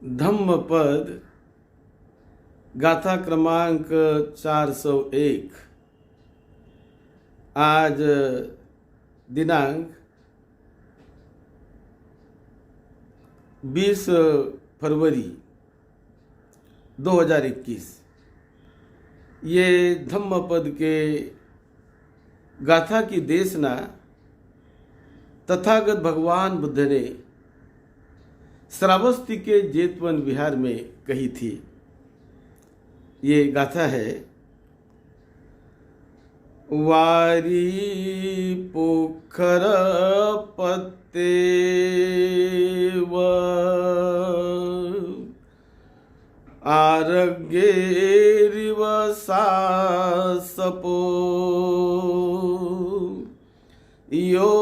धम्मपद गाथा क्रमांक 401। आज दिनांक 20 फरवरी 2021। ये धम्मपद के गाथा की देशना तथागत भगवान बुद्ध ने श्रावस्ती के जेतवन विहार में कही थी। ये गाथा है। वारी पोखर पत्ते आरगे रिवसा सपो यो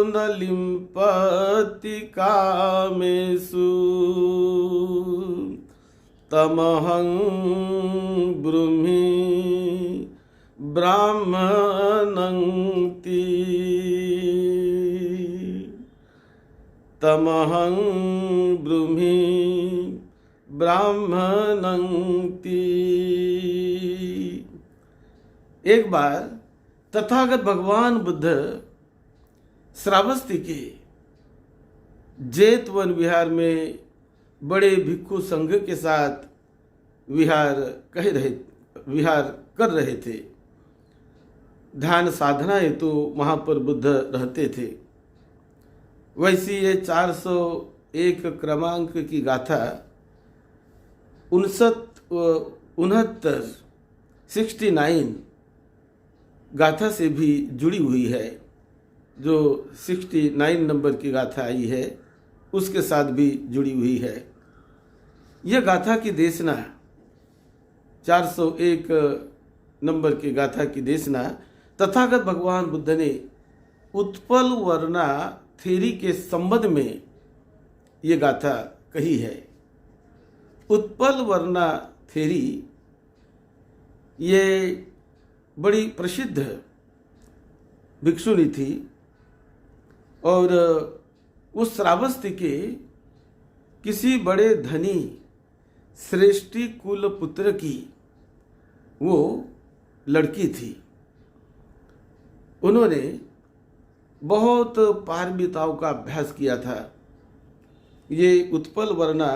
न लिम्पति कामेषु तमहं ब्रूमि ब्राह्मणंति तमहं ब्रूमि ब्राह्मणंति। एक बार तथागत भगवान बुद्ध श्रावस्ती के जेतवन विहार में बड़े भिक्षु संघ के साथ विहार कर रहे थे। ध्यान साधना हेतु वहाँ पर बुद्ध रहते थे। वैसी ये 401 क्रमांक की गाथा 69 गाथा से भी जुड़ी हुई है। जो 69 नंबर की गाथा आई है उसके साथ भी जुड़ी हुई है। यह गाथा की देशना 401 नंबर की गाथा की देशना तथागत भगवान बुद्ध ने उत्पल वर्णा थ्योरी के संबंध में ये गाथा कही है। उत्पल वर्णा थ्योरी ये बड़ी प्रसिद्ध भिक्षुणी थी और उस श्रावस्ती के किसी बड़े धनी श्रेष्ठी कुल पुत्र की वो लड़की थी। उन्होंने बहुत पारमिताओं का अभ्यास किया था। ये उत्पल वर्णा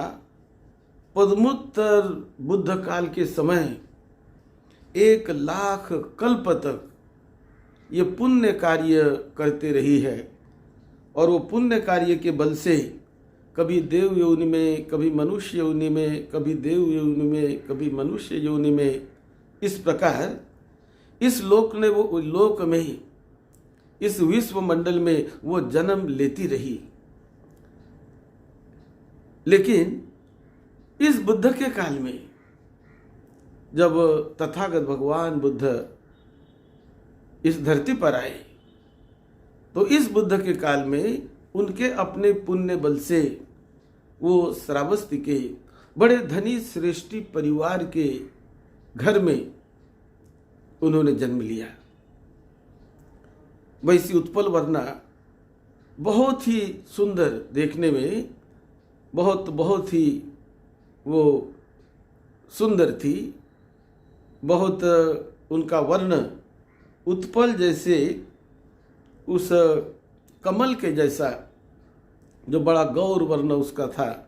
पद्मोत्तर बुद्ध काल के समय 1,00,000 कल्प तक ये पुण्य कार्य करते रही है और वो पुण्य कार्य के बल से कभी देव योनि में, कभी मनुष्य योनि में, कभी देव योनि में, कभी मनुष्य योनि में, इस प्रकार इस लोक ने वो लोक में, इस विश्व मंडल में वो जन्म लेती रही। लेकिन इस बुद्ध के काल में जब तथागत भगवान बुद्ध इस धरती पर आए तो इस बुद्ध के काल में उनके अपने पुण्य बल से वो श्रावस्ती के बड़े धनी श्रेष्ठी परिवार के घर में उन्होंने जन्म लिया। वैसी उत्पल वर्णा बहुत ही सुंदर देखने में, बहुत ही वो सुंदर थी। बहुत उनका वर्ण उत्पल जैसे उस कमल के जैसा जो बड़ा गौर वर्ण उसका था,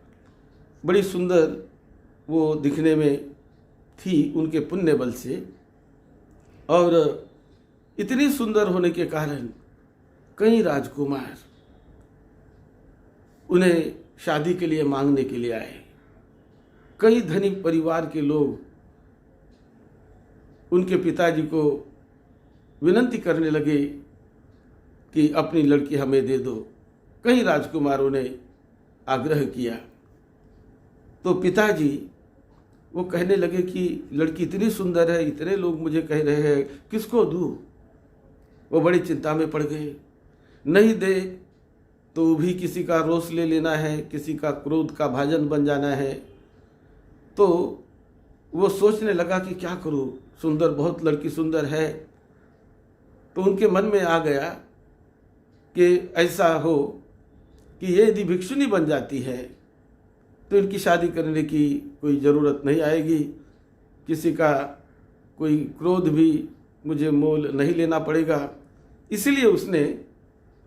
बड़ी सुंदर वो दिखने में थी उनके पुण्य बल से। और इतनी सुंदर होने के कारण कई राजकुमार उन्हें शादी के लिए मांगने के लिए आए। कई धनी परिवार के लोग उनके पिताजी को विनती करने लगे कि अपनी लड़की हमें दे दो। कई राजकुमारों ने आग्रह किया तो पिताजी वो कहने लगे कि लड़की इतनी सुंदर है, इतने लोग मुझे कह रहे हैं, किसको दूँ। वो बड़ी चिंता में पड़ गए। नहीं दे तो भी किसी का रोष ले लेना है, किसी का क्रोध का भाजन बन जाना है। तो वो सोचने लगा कि क्या करूँ, सुंदर, बहुत लड़की सुंदर है। तो उनके मन में आ गया कि ऐसा हो कि ये यदि भिक्षुणी बन जाती है तो इनकी शादी करने की कोई ज़रूरत नहीं आएगी, किसी का कोई क्रोध भी मुझे मोल नहीं लेना पड़ेगा। इसलिए उसने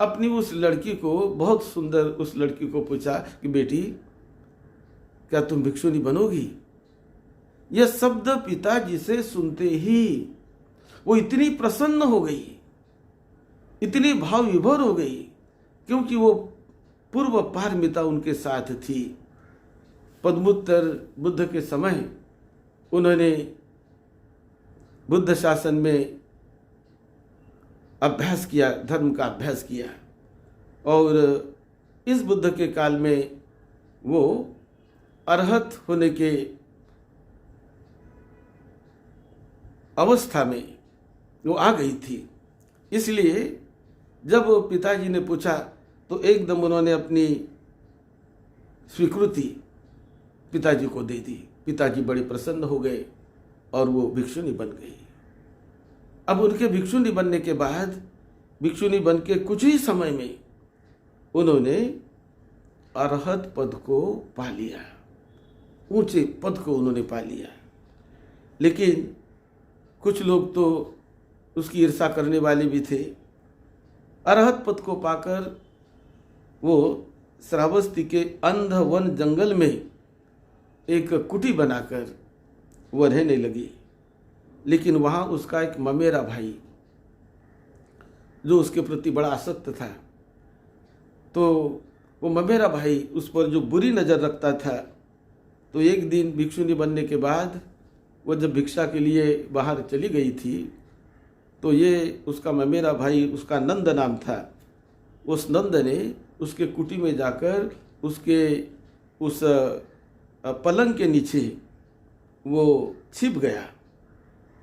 अपनी उस लड़की को, बहुत सुंदर उस लड़की को पूछा कि बेटी, क्या तुम भिक्षुनी बनोगी? यह शब्द पिताजी से सुनते ही वो इतनी प्रसन्न हो गई, इतनी भाव विभोर हो गई, क्योंकि वो पूर्व पारमिता उनके साथ थी। पद्मोत्तर बुद्ध के समय उन्होंने बुद्ध शासन में अभ्यास किया, धर्म का अभ्यास किया, और इस बुद्ध के काल में वो अरहत होने के अवस्था में वो आ गई थी। इसलिए जब पिताजी ने पूछा तो एकदम उन्होंने अपनी स्वीकृति पिताजी को दे दी। पिताजी बड़े प्रसन्न हो गए और वो भिक्षुनी बन गई। अब उनके भिक्षुनी बनने के बाद, भिक्षुनी बन के कुछ ही समय में उन्होंने अरहत पद को पा लिया, ऊंचे पद को उन्होंने पा लिया। लेकिन कुछ लोग तो उसकी ईर्षा करने वाले भी थे। अरहत पद को पाकर वो श्रावस्ती के अंधवन जंगल में एक कुटी बनाकर वो रहने लगी। लेकिन वहाँ उसका एक ममेरा भाई, जो उसके प्रति बड़ा आसक्त था, तो वो ममेरा भाई उस पर जो बुरी नज़र रखता था, तो एक दिन भिक्षुनी बनने के बाद वो जब भिक्षा के लिए बाहर चली गई थी, तो ये उसका ममेरा भाई, उसका नंद नाम था, उस नंद ने उसके कुटी में जाकर उसके उस पलंग के नीचे वो छिप गया,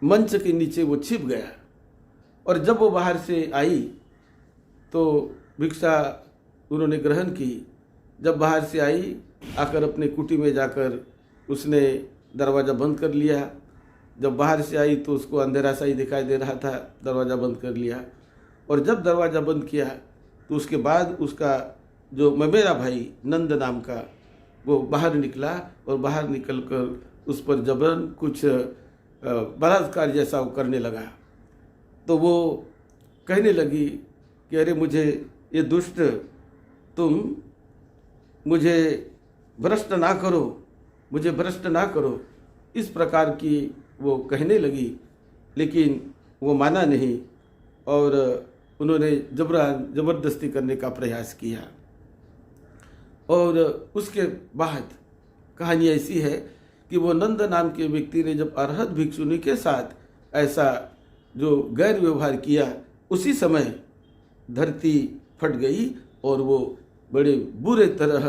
मंच के नीचे वो छिप गया। और जब वो बाहर से आई तो भिक्षा उन्होंने ग्रहण की। जब बाहर से आई, आकर अपने कुटी में जाकर उसने दरवाज़ा बंद कर लिया। जब बाहर से आई तो उसको अंधेरा सा ही दिखाई दे रहा था, दरवाज़ा बंद कर लिया। और जब दरवाज़ा बंद किया तो उसके बाद उसका जो ममेरा भाई नंद नाम का, वो बाहर निकला और बाहर निकलकर उस पर जबरन कुछ बलात्कार जैसा वो करने लगा। तो वो कहने लगी कि अरे मुझे ये दुष्ट, तुम मुझे भ्रष्ट ना करो, मुझे भ्रष्ट ना करो, इस प्रकार की वो कहने लगी। लेकिन वो माना नहीं और उन्होंने जबरदस्ती करने का प्रयास किया। और उसके बाद कहानी ऐसी है कि वो नंद नाम के व्यक्ति ने जब अरहत भिक्षुनी के साथ ऐसा जो गैर व्यवहार किया, उसी समय धरती फट गई और वो बड़े बुरे तरह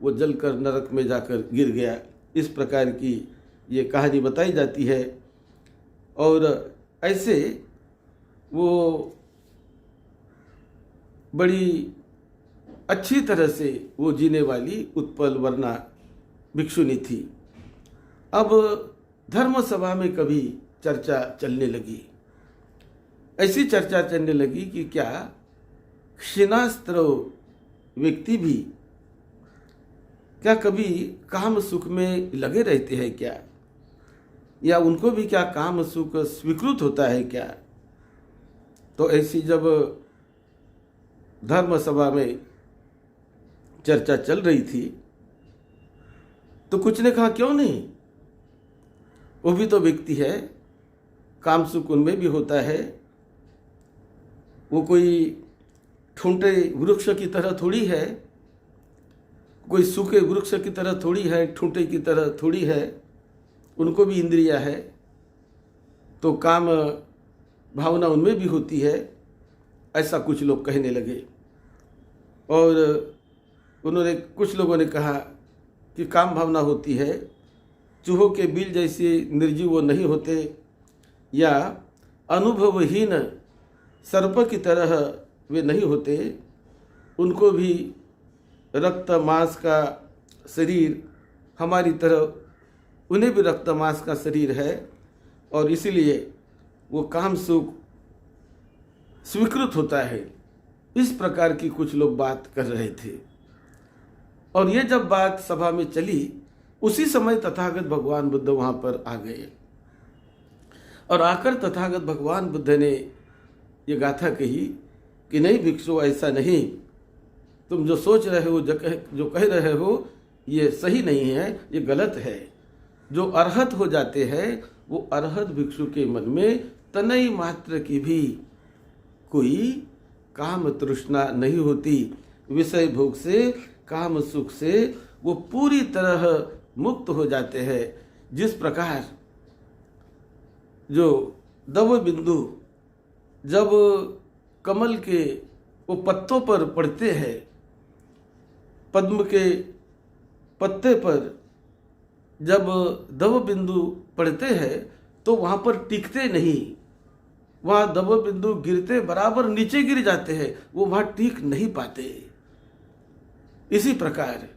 वो जलकर नरक में जाकर गिर गया। इस प्रकार की ये कहानी बताई जाती है। और ऐसे वो बड़ी अच्छी तरह से वो जीने वाली उत्पल वर्णा भिक्षुनी थी। अब धर्म सभा में कभी चर्चा चलने लगी, ऐसी चर्चा चलने लगी कि क्या क्षीणास्त्र व्यक्ति भी क्या कभी काम सुख में लगे रहते हैं क्या, या उनको भी क्या काम सुख स्वीकृत होता है क्या? तो ऐसी जब धर्म सभा में चर्चा चल रही थी तो कुछ ने कहा क्यों नहीं, वो भी तो व्यक्ति है, काम सुख उनमें भी होता है। वो कोई ठूंठे वृक्ष की तरह थोड़ी है, कोई सूखे वृक्ष की तरह थोड़ी है, ठूंठे की तरह थोड़ी है, उनको भी इंद्रियां है, तो काम भावना उनमें भी होती है। ऐसा कुछ लोग कहने लगे। और उन्होंने, कुछ लोगों ने कहा कि काम भावना होती है, चूहों के बिल जैसे निर्जीव वो नहीं होते, या अनुभवहीन सर्प की तरह वे नहीं होते, उनको भी रक्त मांस का शरीर हमारी तरह, उन्हें भी रक्त मांस का शरीर है, और इसीलिए वो काम सुख स्वीकृत होता है। इस प्रकार की कुछ लोग बात कर रहे थे। और ये जब बात सभा में चली, उसी समय तथागत भगवान बुद्ध वहाँ पर आ गए और आकर तथागत भगवान बुद्ध ने ये गाथा कही कि नहीं भिक्षु, ऐसा नहीं, तुम जो सोच रहे हो, जो कह रहे हो, ये सही नहीं है, ये गलत है। जो अरहत हो जाते हैं वो अरहत भिक्षु के मन में तनई मात्र की भी कोई काम तृष्णा नहीं होती। विषय भोग से, काम सुख से वो पूरी तरह मुक्त हो जाते हैं। जिस प्रकार जो दव बिंदु जब कमल के वो पत्तों पर पड़ते हैं, पद्म के पत्ते पर जब दव बिंदु पड़ते हैं तो वहाँ पर टिकते नहीं, वहाँ दव बिंदु गिरते बराबर नीचे गिर जाते हैं, वो वहाँ टिक नहीं पाते। इसी प्रकार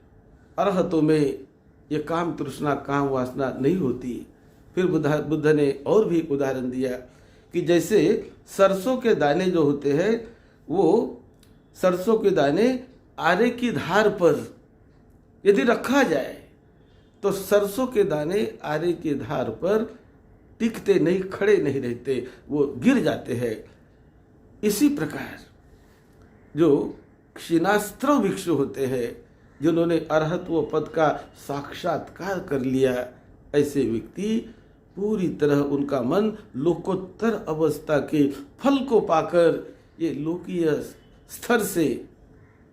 अरहतों में ये काम तृष्णा, काम वासना नहीं होती। फिर बुद्ध ने और भी उदाहरण दिया कि जैसे सरसों के दाने जो होते हैं, वो सरसों के दाने आरे की धार पर यदि रखा जाए तो सरसों के दाने आरे की धार पर टिकते नहीं, खड़े नहीं रहते, वो गिर जाते हैं। इसी प्रकार जो क्षीणास्त्र भिक्षु होते हैं, जिन्होंने अरहत्व पद का साक्षात्कार कर लिया, ऐसे व्यक्ति पूरी तरह उनका मन लोकोत्तर अवस्था के फल को पाकर ये लोकीय स्तर से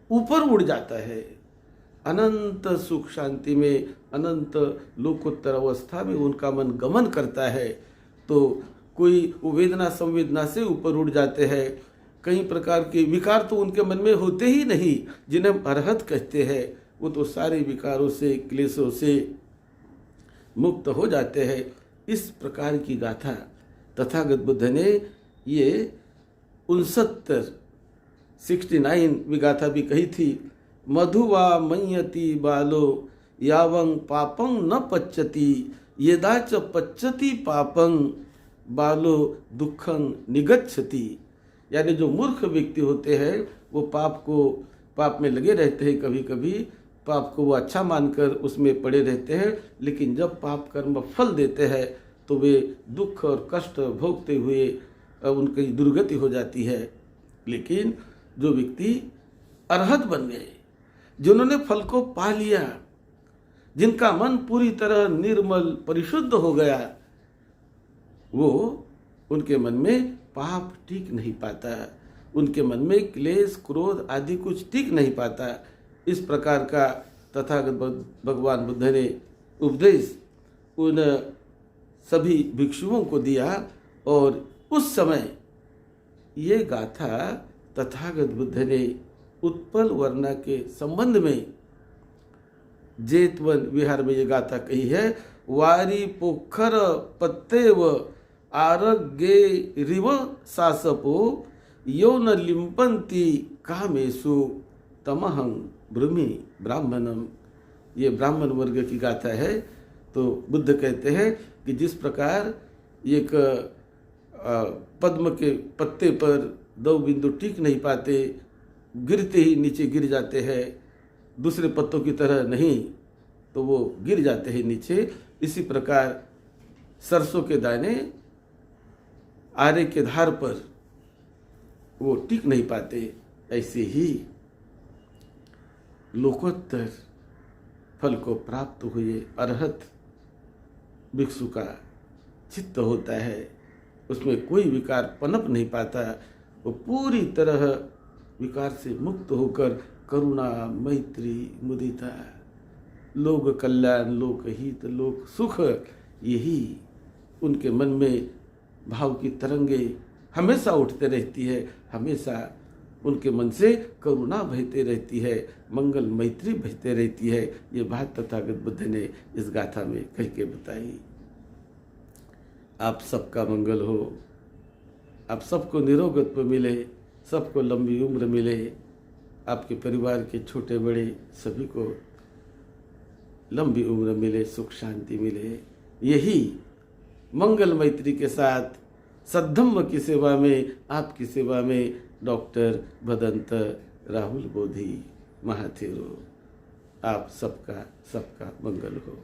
ऊपर उड़ जाता है। अनंत सुख शांति में, अनंत लोकोत्तर अवस्था में उनका मन गमन करता है। तो कोई वेदना संवेदना से ऊपर उड़ जाते हैं। कई प्रकार के विकार तो उनके मन में होते ही नहीं, जिन्हें अरहत कहते हैं। वो तो सारे विकारों से, क्लेशों से मुक्त हो जाते हैं। इस प्रकार की गाथा तथागत बुद्ध ने ये 69वीं गाथा भी कही थी। मधुवा मय्यति बालो यावं पापं न पच्यति, यदा च पच्यति पापं बालो दुखं निगच्छति। यानी जो मूर्ख व्यक्ति होते हैं वो पाप में लगे रहते हैं, कभी कभी पाप को वो अच्छा मानकर उसमें पड़े रहते हैं, लेकिन जब पाप कर्म फल देते हैं तो वे दुख और कष्ट भोगते हुए उनकी दुर्गति हो जाती है। लेकिन जो व्यक्ति अरहत बन गए, जिन्होंने फल को पा लिया, जिनका मन पूरी तरह निर्मल परिशुद्ध हो गया, वो उनके मन में पाप टिक नहीं पाता, उनके मन में क्लेश क्रोध आदि कुछ टिक नहीं पाता। इस प्रकार का तथागत भगवान बुद्ध ने उपदेश उन सभी भिक्षुओं को दिया। और उस समय ये गाथा तथागत बुद्ध ने उत्पल वर्णा के संबंध में जेतवन विहार में ये गाथा कही है। वारी पोखर पत्तेव आरग्ये रिव सासपो यो न लिम्पन्ति कामेषु तमहं ब्रह्मी ब्राह्मणम। ये ब्राह्मण वर्ग की गाथा है। तो बुद्ध कहते हैं कि जिस प्रकार एक पद्म के पत्ते पर दो बिंदु टिक नहीं पाते, गिरते ही नीचे गिर जाते हैं, दूसरे पत्तों की तरह नहीं, तो वो गिर जाते हैं नीचे। इसी प्रकार सरसों के दाने आरे के धार पर वो टिक नहीं पाते, ऐसे ही लोकोत्तर फल को प्राप्त हुए अरहत भिक्षु का चित्त होता है, उसमें कोई विकार पनप नहीं पाता। वो पूरी तरह विकार से मुक्त होकर करुणा, मैत्री, मुदिता, लोक कल्याण, लोक हित, लोक सुख, यही उनके मन में भाव की तरंगे हमेशा उठते रहती है। हमेशा उनके मन से करुणा बहते रहती है, मंगल मैत्री बहते रहती है। ये बात तथागत बुद्ध ने इस गाथा में कह के बताई। आप सबका मंगल हो, आप सबको निरोगत्व मिले, सबको लंबी उम्र मिले, आपके परिवार के छोटे बड़े सभी को लंबी उम्र मिले, सुख शांति मिले। यही मंगल मैत्री के साथ सद्धम्म की सेवा में, आपकी सेवा में डॉक्टर भदंत राहुल बोधी महाथेरो। आप सबका सबका मंगल हो।